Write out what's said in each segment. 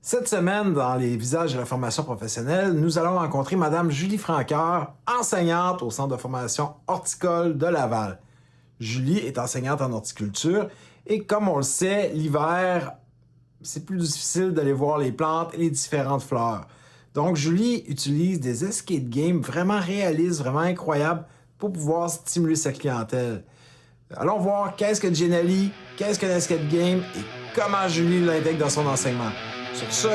Cette semaine, dans les visages de la formation professionnelle, nous allons rencontrer Madame Julie Francoeur, enseignante au Centre de formation horticole de Laval. Julie est enseignante en horticulture et comme on le sait, l'hiver, c'est plus difficile d'aller voir les plantes et les différentes fleurs. Donc, Julie utilise des escape games vraiment réalistes, vraiment incroyables pour pouvoir stimuler sa clientèle. Allons voir qu'est-ce que Gennali, qu'est-ce qu'un escape game et comment Julie l'intègre dans son enseignement. Sur ce,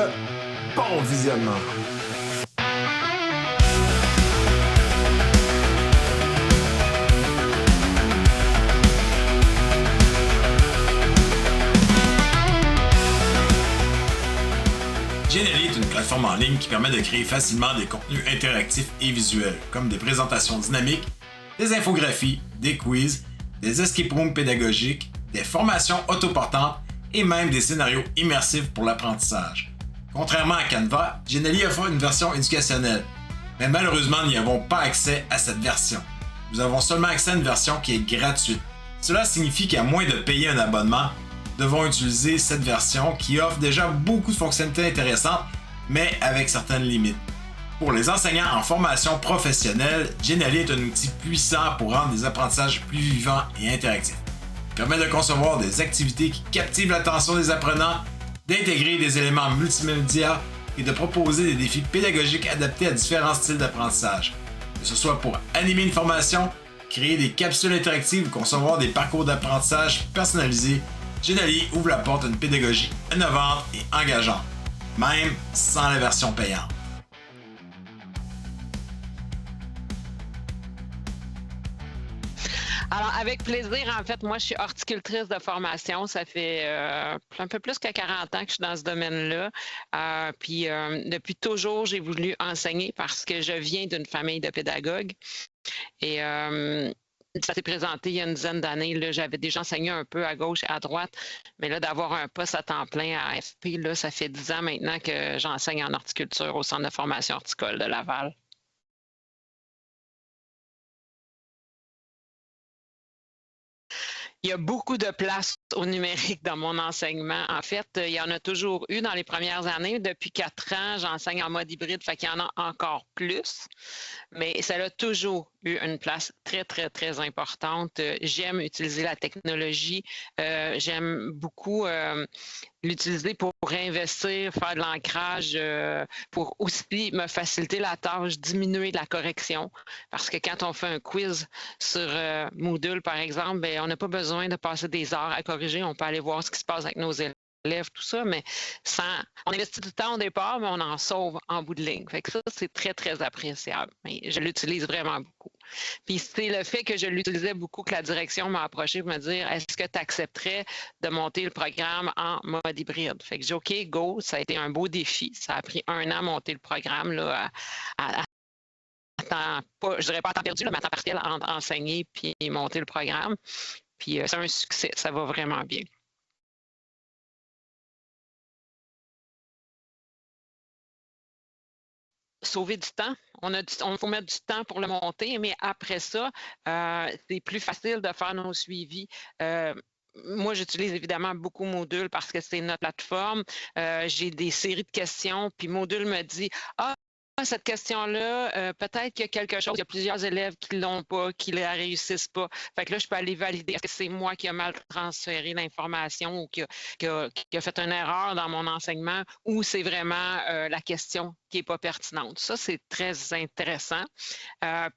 bon visionnement! Gennali est une plateforme en ligne qui permet de créer facilement des contenus interactifs et visuels, comme des présentations dynamiques, des infographies, des quiz, des escape rooms pédagogiques, des formations autoportantes et même des scénarios immersifs pour l'apprentissage. Contrairement à Canva, Gennali offre une version éducationnelle, mais malheureusement, nous n'y avons pas accès à cette version. Nous avons seulement accès à une version qui est gratuite. Cela signifie qu'à moins de payer un abonnement, nous devons utiliser cette version qui offre déjà beaucoup de fonctionnalités intéressantes, mais avec certaines limites. Pour les enseignants en formation professionnelle, Gennali est un outil puissant pour rendre les apprentissages plus vivants et interactifs. Il permet de concevoir des activités qui captivent l'attention des apprenants, d'intégrer des éléments multimédia et de proposer des défis pédagogiques adaptés à différents styles d'apprentissage. Que ce soit pour animer une formation, créer des capsules interactives ou concevoir des parcours d'apprentissage personnalisés, Gennali ouvre la porte à une pédagogie innovante et engageante, même sans la version payante. Alors, avec plaisir, en fait, moi, je suis horticultrice de formation. Ça fait un peu plus que 40 ans que je suis dans ce domaine-là. Puis, depuis toujours, j'ai voulu enseigner parce que je viens d'une famille de pédagogues. Et ça s'est présenté il y a une dizaine d'années. Là, j'avais déjà enseigné un peu à gauche et à droite. Mais là, d'avoir un poste à temps plein à AFP, là, ça fait 10 ans maintenant que j'enseigne en horticulture au Centre de formation horticole de Laval. Il y a beaucoup de place au numérique dans mon enseignement. En fait, il y en a toujours eu dans les premières années. Depuis 4 ans, j'enseigne en mode hybride, fait qu'il y en a encore plus. Mais ça a toujours eu une place très, très, très importante. J'aime utiliser la technologie. J'aime beaucoup l'utiliser pour investir, faire de l'ancrage, pour aussi me faciliter la tâche, diminuer la correction. Parce que quand on fait un quiz sur Moodle, par exemple, bien, on n'a pas besoin de passer des heures à corriger. On peut aller voir ce qui se passe avec nos élèves, tout ça, mais on investit du temps au départ, mais on en sauve en bout de ligne. Fait que ça, c'est très, très appréciable. Mais je l'utilise vraiment beaucoup. Puis c'est le fait que je l'utilisais beaucoup que la direction m'a approché pour me dire est-ce que tu accepterais de monter le programme en mode hybride? Fait que j'ai OK, go, ça a été un beau défi. Ça a pris 1 an à monter le programme là, à temps, pas, je dirais pas à temps perdu, là, mais à temps partiel, enseigner puis monter le programme. Puis c'est un succès, ça va vraiment bien. Sauver du temps. On faut mettre du temps pour le monter, mais après ça, c'est plus facile de faire nos suivis. Moi, j'utilise évidemment beaucoup Moodle parce que c'est notre plateforme. J'ai des séries de questions, puis Moodle me dit ah, cette question-là, peut-être qu'il y a quelque chose, il y a plusieurs élèves qui ne l'ont pas, qui ne la réussissent pas. Fait que là, je peux aller valider. Est-ce que c'est moi qui ai mal transféré l'information ou qui a fait une erreur dans mon enseignement ou c'est vraiment la question qui n'est pas pertinente? Ça, c'est très intéressant.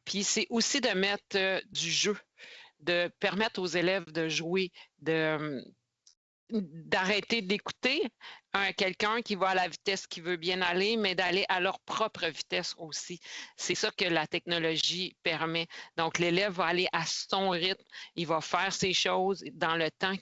Puis c'est aussi de mettre du jeu, de permettre aux élèves de jouer, d'arrêter d'écouter quelqu'un qui va à la vitesse qui veut bien aller, mais d'aller à leur propre vitesse aussi. C'est ça que la technologie permet. Donc, l'élève va aller à son rythme, il va faire ses choses dans le temps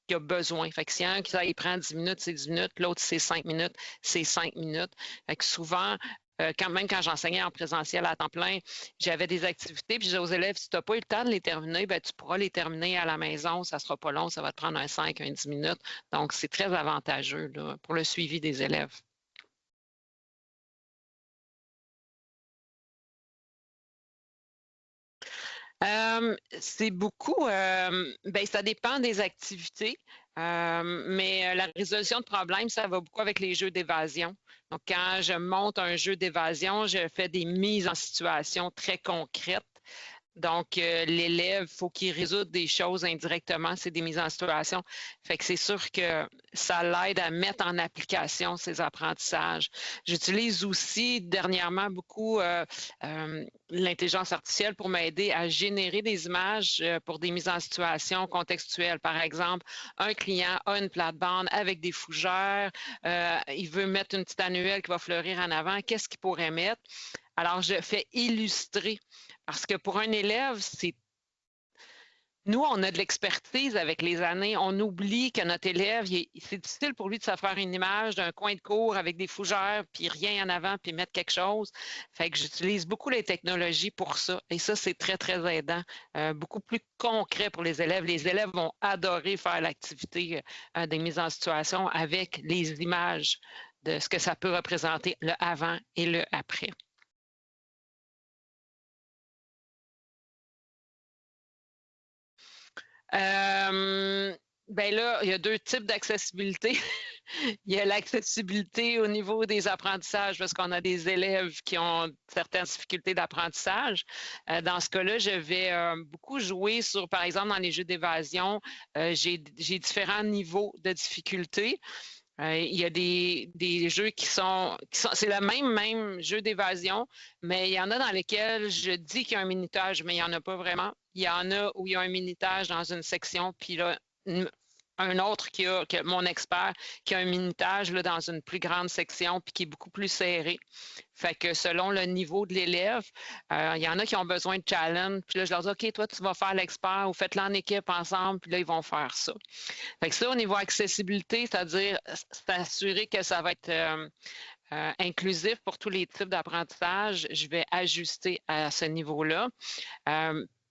qu'il a besoin. Fait que si un qui il prend 10 minutes, c'est 10 minutes, l'autre, c'est 5 minutes, c'est 5 minutes. Fait que souvent, même quand j'enseignais en présentiel à temps plein, j'avais des activités, puis je disais aux élèves, si tu n'as pas eu le temps de les terminer, bien, tu pourras les terminer à la maison, ça ne sera pas long, ça va te prendre un 5, un 10 minutes. Donc, c'est très avantageux là, pour le suivi des élèves. C'est beaucoup, ben, ça dépend des activités. Mais la résolution de problèmes, ça va beaucoup avec les jeux d'évasion. Donc, quand je monte un jeu d'évasion, je fais des mises en situation très concrètes. Donc, l'élève, il faut qu'il résoudre des choses indirectement, c'est des mises en situation. Fait que c'est sûr que ça l'aide à mettre en application ses apprentissages. J'utilise aussi dernièrement beaucoup l'intelligence artificielle pour m'aider à générer des images pour des mises en situation contextuelles. Par exemple, un client a une plate-bande avec des fougères, il veut mettre une petite annuelle qui va fleurir en avant, qu'est-ce qu'il pourrait mettre? Alors, je fais illustrer parce que pour un élève, nous, on a de l'expertise avec les années. On oublie que notre élève, c'est difficile pour lui de se faire une image d'un coin de cour avec des fougères, puis rien en avant, puis mettre quelque chose. Fait que j'utilise beaucoup les technologies pour ça. Et ça, c'est très, très aidant. Beaucoup plus concret pour les élèves. Les élèves vont adorer faire l'activité des mises en situation avec les images de ce que ça peut représenter le avant et le après. Ben là, il y a deux types d'accessibilité. Il y a l'accessibilité au niveau des apprentissages parce qu'on a des élèves qui ont certaines difficultés d'apprentissage. Dans ce cas-là, je vais beaucoup jouer sur, par exemple, dans les jeux d'évasion, j'ai différents niveaux de difficulté. Il y a des jeux qui sont c'est le même jeu d'évasion, mais il y en a dans lesquels je dis qu'il y a un minutage, mais il n'y en a pas vraiment. Il y en a où il y a un minutage dans une section, puis là, un autre que mon expert, qui a un minutage là, dans une plus grande section, puis qui est beaucoup plus serré. Fait que selon le niveau de l'élève, il y en a qui ont besoin de challenge. Puis là, je leur dis, OK, toi, tu vas faire l'expert ou faites-le en équipe ensemble, puis là, ils vont faire ça. Fait que ça, au niveau accessibilité, c'est-à-dire s'assurer que ça va être inclusif pour tous les types d'apprentissage, je vais ajuster à ce niveau-là.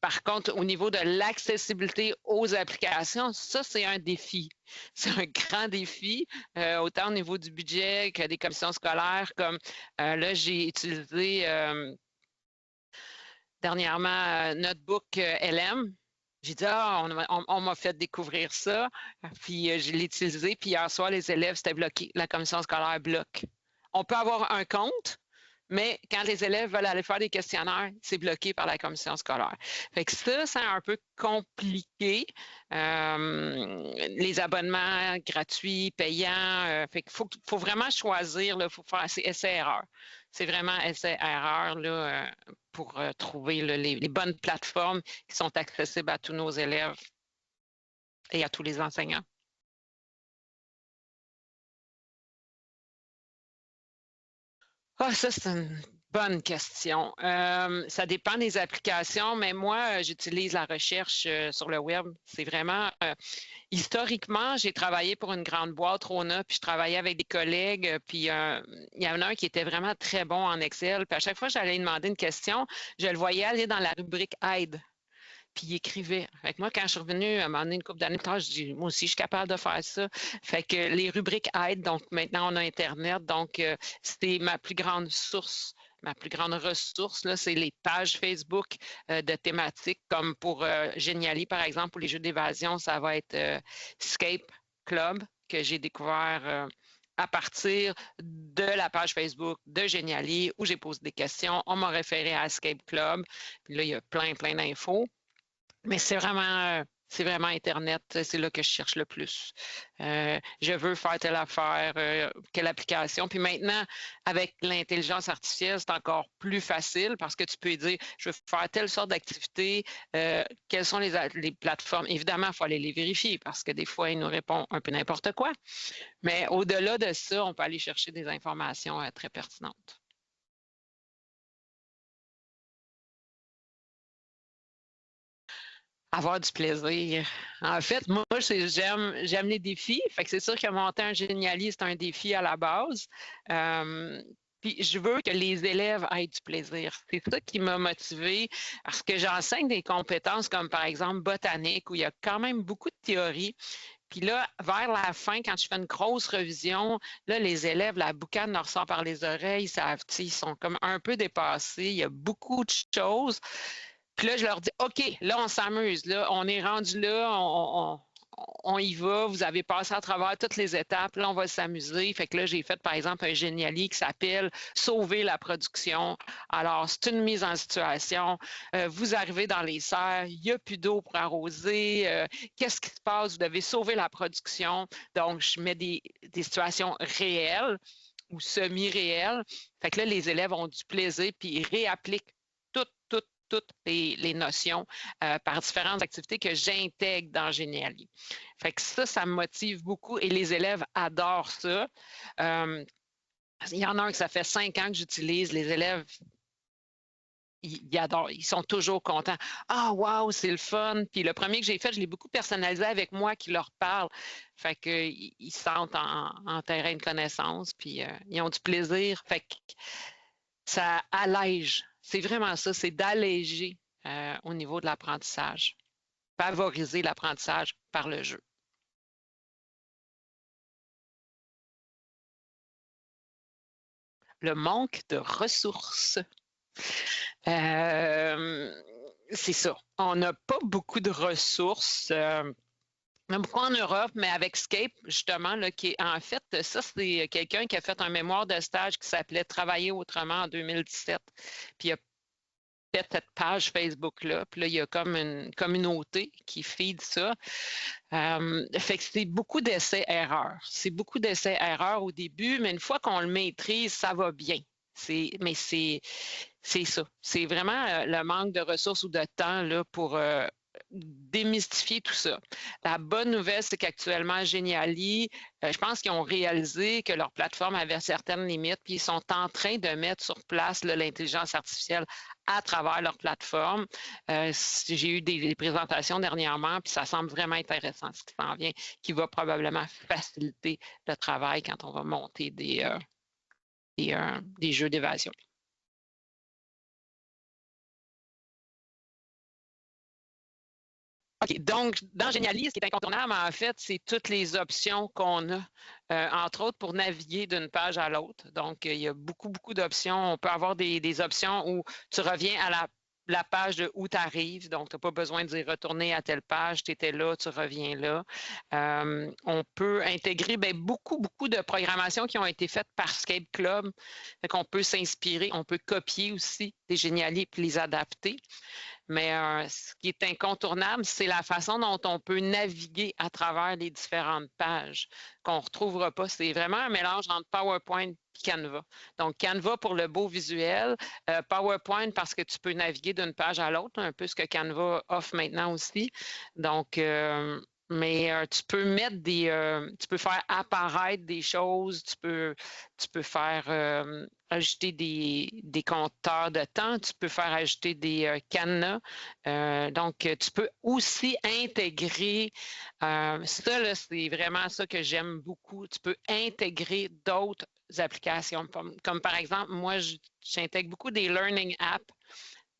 Par contre, au niveau de l'accessibilité aux applications, ça, c'est un défi. C'est un grand défi, autant au niveau du budget que des commissions scolaires. Comme là, j'ai utilisé dernièrement Notebook LM. J'ai dit, on m'a fait découvrir ça, puis je l'ai utilisé, puis hier soir, les élèves, c'était bloqué. La commission scolaire bloque. On peut avoir un compte, mais quand les élèves veulent aller faire des questionnaires, c'est bloqué par la commission scolaire. Fait que ça, c'est un peu compliqué. Les abonnements gratuits, payants, fait qu'il faut vraiment choisir, il faut faire essai-erreur. C'est vraiment essai-erreur pour trouver les bonnes plateformes qui sont accessibles à tous nos élèves et à tous les enseignants. Ça, c'est une bonne question. Ça dépend des applications, mais moi, j'utilise la recherche sur le web. C'est vraiment... historiquement, j'ai travaillé pour une grande boîte, Rona, puis je travaillais avec des collègues, puis il y en a un qui était vraiment très bon en Excel. Puis à chaque fois que j'allais lui demander une question, je le voyais aller dans la rubrique Aide. Puis il écrivait. Fait que moi, quand je suis revenue à un moment donné, une couple d'années plus tard, je dis, moi aussi, je suis capable de faire ça. Fait que les rubriques aident, donc maintenant, on a Internet. Donc, c'est ma plus grande source. Ma plus grande ressource, là, c'est les pages Facebook de thématiques, comme pour Geniali, par exemple, pour les jeux d'évasion, ça va être Scape Club, que j'ai découvert à partir de la page Facebook de Geniali, où j'ai posé des questions. On m'a référé à Escape Club. Puis là, il y a plein d'infos. Mais c'est vraiment Internet, c'est là que je cherche le plus. Je veux faire telle affaire, quelle application. Puis maintenant, avec l'intelligence artificielle, c'est encore plus facile parce que tu peux dire, je veux faire telle sorte d'activité, quelles sont les plateformes. Évidemment, il faut aller les vérifier parce que des fois, il nous répond un peu n'importe quoi. Mais au-delà de ça, on peut aller chercher des informations très pertinentes. Avoir du plaisir. En fait, moi, j'aime les défis. Fait que c'est sûr que monter un Geniali, c'est un défi à la base. Puis je veux que les élèves aient du plaisir. C'est ça qui m'a motivée parce que j'enseigne des compétences comme par exemple botanique où il y a quand même beaucoup de théorie. Puis là, vers la fin, quand je fais une grosse révision, là, les élèves, la boucane leur sort par les oreilles, ils sont comme un peu dépassés. Il y a beaucoup de choses. Puis là, je leur dis, OK, là, on s'amuse. Là, on est rendu là, on y va, vous avez passé à travers toutes les étapes, là, on va s'amuser. Fait que là, j'ai fait, par exemple, un géniali qui s'appelle Sauver la production. Alors, c'est une mise en situation. Vous arrivez dans les serres, il n'y a plus d'eau pour arroser. Qu'est-ce qui se passe? Vous devez sauver la production. Donc, je mets des situations réelles ou semi-réelles. Fait que là, les élèves ont du plaisir, puis ils réappliquent toutes les notions par différentes activités que j'intègre dans Géniali. Fait que ça me motive beaucoup et les élèves adorent ça. Il y en a un que ça fait 5 ans que j'utilise. Les élèves, ils adorent, ils sont toujours contents. Ah, wow, c'est le fun. Puis le premier que j'ai fait, je l'ai beaucoup personnalisé avec moi qui leur parle. Fait qu'ils se sentent en terrain de connaissance, puis ils ont du plaisir. Fait que ça allège. C'est vraiment ça, c'est d'alléger au niveau de l'apprentissage. Favoriser l'apprentissage par le jeu. Le manque de ressources. C'est ça. On n'a pas beaucoup de ressources. On a beaucoup en Europe, mais avec Scape, justement, là, qui est en fait, ça, c'est quelqu'un qui a fait un mémoire de stage qui s'appelait Travailler autrement en 2017. Puis il a fait cette page Facebook-là. Puis là, il y a comme une communauté qui feed ça. Fait que c'est beaucoup d'essais-erreurs. C'est beaucoup d'essais-erreurs au début, mais une fois qu'on le maîtrise, ça va bien. Mais c'est ça. C'est vraiment le manque de ressources ou de temps là, pour démystifier tout ça. La bonne nouvelle, c'est qu'actuellement, Geniali, je pense qu'ils ont réalisé que leur plateforme avait certaines limites, puis ils sont en train de mettre sur place l'intelligence artificielle à travers leur plateforme. J'ai eu des présentations dernièrement, puis ça semble vraiment intéressant ce qui s'en vient, qui va probablement faciliter le travail quand on va monter des jeux d'évasion. OK, donc, dans Geniali, ce qui est incontournable, en fait, c'est toutes les options qu'on a, entre autres pour naviguer d'une page à l'autre. Donc, il y a beaucoup, beaucoup d'options. On peut avoir des options où tu reviens à la page de où tu arrives. Donc, tu n'as pas besoin d'y retourner à telle page. Tu étais là, tu reviens là. On peut intégrer beaucoup, beaucoup de programmations qui ont été faites par Scape Club. Fait qu'on peut s'inspirer. On peut copier aussi des Geniali et les adapter. Mais ce qui est incontournable, c'est la façon dont on peut naviguer à travers les différentes pages qu'on ne retrouvera pas. C'est vraiment un mélange entre PowerPoint et Canva. Donc, Canva pour le beau visuel, PowerPoint parce que tu peux naviguer d'une page à l'autre, un peu ce que Canva offre maintenant aussi. Donc, mais tu peux mettre tu peux faire apparaître des choses, tu peux faire ajouter des compteurs de temps, tu peux faire ajouter des cadenas. Donc, tu peux aussi intégrer, ça, là, c'est vraiment ça que j'aime beaucoup, tu peux intégrer d'autres applications. Comme par exemple, moi, j'intègre beaucoup des Learning Apps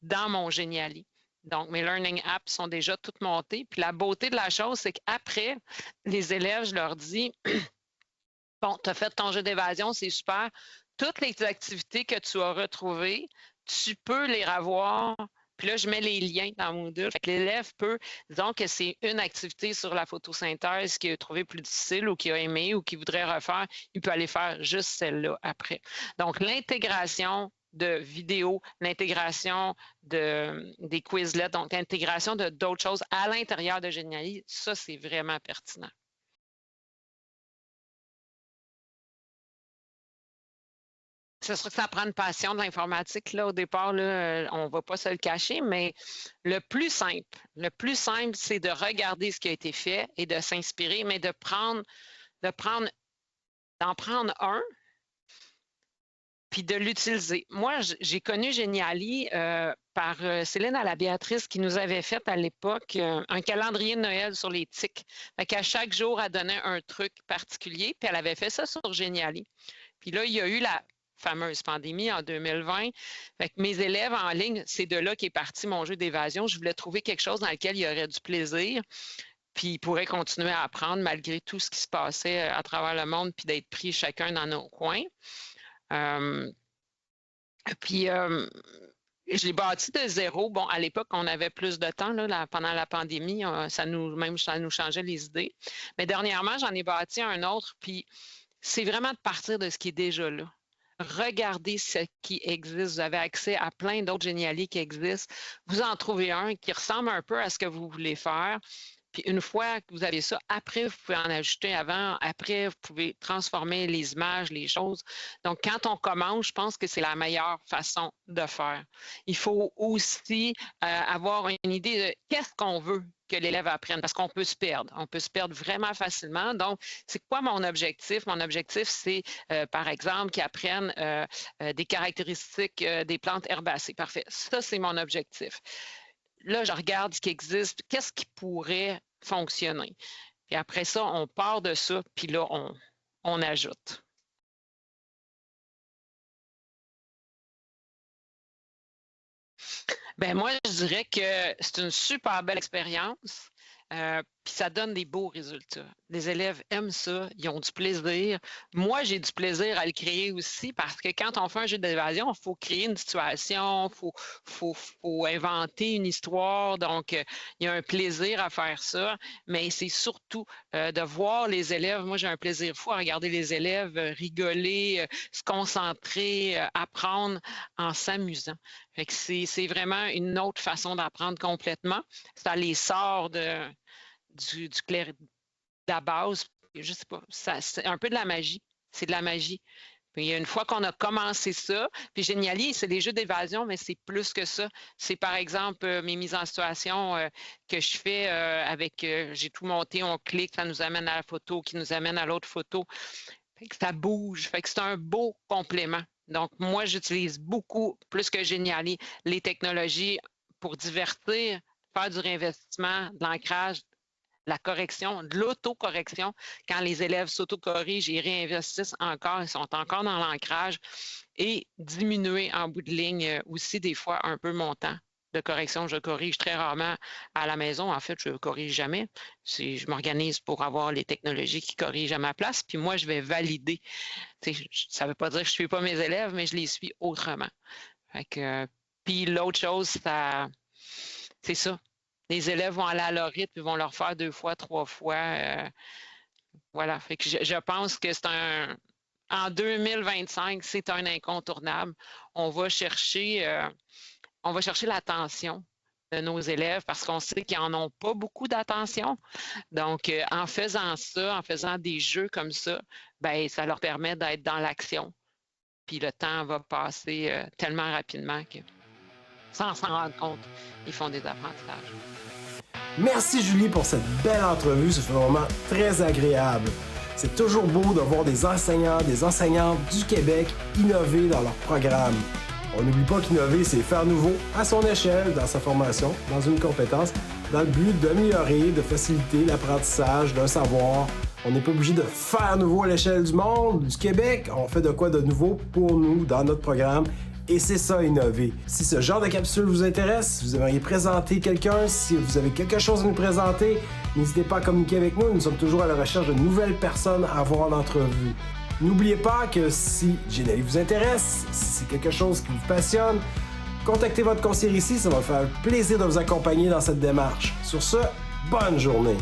dans mon Geniali. Donc, mes Learning Apps sont déjà toutes montées. Puis la beauté de la chose, c'est qu'après, les élèves, je leur dis, bon, tu as fait ton jeu d'évasion, c'est super. Toutes les activités que tu as retrouvées, tu peux les revoir. Puis là, je mets les liens dans Moodle. Fait que l'élève peut, disons que c'est une activité sur la photosynthèse qu'il a trouvé plus difficile ou qu'il a aimé ou qu'il voudrait refaire, il peut aller faire juste celle-là après. Donc, l'intégration de vidéos, l'intégration des Quizlets, donc l'intégration de d'autres choses à l'intérieur de Geniali, ça, c'est vraiment pertinent. C'est sûr que ça prend une passion de l'informatique. Là, au départ, là, on ne va pas se le cacher, mais le plus simple, c'est de regarder ce qui a été fait et de s'inspirer, mais d'en prendre un, puis de l'utiliser. Moi, j'ai connu Geniali par Céline à la Béatrice qui nous avait fait à l'époque un calendrier de Noël sur les tics. Fait qu'à chaque jour, elle donnait un truc particulier, puis elle avait fait ça sur Geniali. Puis là, il y a eu la fameuse pandémie en 2020. Fait que mes élèves en ligne, c'est de là qu'est parti mon jeu d'évasion. Je voulais trouver quelque chose dans lequel il y aurait du plaisir, puis ils pourraient continuer à apprendre malgré tout ce qui se passait à travers le monde, puis d'être pris chacun dans nos coins. Puis Je l'ai bâti de zéro. Bon, à l'époque, on avait plus de temps là, pendant la pandémie. Ça nous changeait les idées. Mais dernièrement, j'en ai bâti un autre. Puis c'est vraiment de partir de ce qui est déjà là. Regardez ce qui existe. Vous avez accès à plein d'autres génialiers qui existent. Vous en trouvez un qui ressemble un peu à ce que vous voulez faire. Puis une fois que vous avez ça, après, vous pouvez en ajouter avant. Après, vous pouvez transformer les images, les choses. Donc, quand on commence, je pense que c'est la meilleure façon de faire. Il faut aussi avoir une idée de qu'est-ce qu'on veut que l'élève apprenne, parce qu'on peut se perdre. On peut se perdre vraiment facilement. Donc, c'est quoi mon objectif? Mon objectif, c'est, par exemple, qu'ils apprennent des caractéristiques des plantes herbacées. Parfait. Ça, c'est mon objectif. Là, je regarde ce qui existe, qu'est-ce qui pourrait fonctionner. Puis après ça, on part de ça, puis là, on ajoute. Bien, moi, je dirais que c'est une super belle expérience. Puis ça donne des beaux résultats. Les élèves aiment ça, ils ont du plaisir. Moi, j'ai du plaisir à le créer aussi parce que quand on fait un jeu d'évasion, il faut créer une situation, il faut inventer une histoire. Donc, il y a un plaisir à faire ça, mais c'est surtout de voir les élèves. Moi, j'ai un plaisir fou à regarder les élèves rigoler, se concentrer, apprendre en s'amusant. Fait que c'est vraiment une autre façon d'apprendre complètement. Ça les sort du clair de la base. Je sais pas, c'est un peu de la magie. C'est de la magie. Puis une fois qu'on a commencé ça, puis Géniali, c'est des jeux d'évasion, mais c'est plus que ça. C'est par exemple mes mises en situation que je fais avec, j'ai tout monté, on clique, ça nous amène à la photo, qui nous amène à l'autre photo. Fait que ça bouge. Fait que c'est un beau complément. Donc, moi, j'utilise beaucoup, plus que Géniali, les technologies pour divertir, faire du réinvestissement, de l'ancrage, la correction, de l'autocorrection. Quand les élèves s'autocorrigent et réinvestissent encore, ils sont encore dans l'ancrage et diminuer en bout de ligne aussi des fois un peu mon temps de correction. Je corrige très rarement à la maison. En fait, je ne corrige jamais. Je m'organise pour avoir les technologies qui corrigent à ma place, puis moi, je vais valider. Ça ne veut pas dire que je ne suis pas mes élèves, mais je les suis autrement. Fait que, puis l'autre chose, c'est ça. Les élèves vont aller à leur rythme, ils vont leur faire 2 fois, 3 fois. Voilà. Fait que je pense que en 2025, c'est un incontournable. On va chercher l'attention de nos élèves parce qu'on sait qu'ils n'en ont pas beaucoup d'attention. Donc, en faisant ça, en faisant des jeux comme ça, bien, ça leur permet d'être dans l'action. Puis le temps va passer tellement rapidement que, sans s'en rendre compte, ils font des apprentissages. Merci Julie pour cette belle entrevue, ça fait vraiment très agréable. C'est toujours beau de voir des enseignants, des enseignantes du Québec innover dans leur programme. On n'oublie pas qu'innover, c'est faire nouveau à son échelle, dans sa formation, dans une compétence, dans le but d'améliorer, de faciliter l'apprentissage d'un savoir. On n'est pas obligé de faire nouveau à l'échelle du monde, du Québec. On fait de quoi de nouveau pour nous, dans notre programme. Et c'est ça, innover. Si ce genre de capsule vous intéresse, si vous aimeriez présenter quelqu'un, si vous avez quelque chose à nous présenter, n'hésitez pas à communiquer avec nous. Nous sommes toujours à la recherche de nouvelles personnes à avoir en entrevue. N'oubliez pas que si Géniali vous intéresse, si c'est quelque chose qui vous passionne, contactez votre conseiller ici, ça va me faire plaisir de vous accompagner dans cette démarche. Sur ce, bonne journée!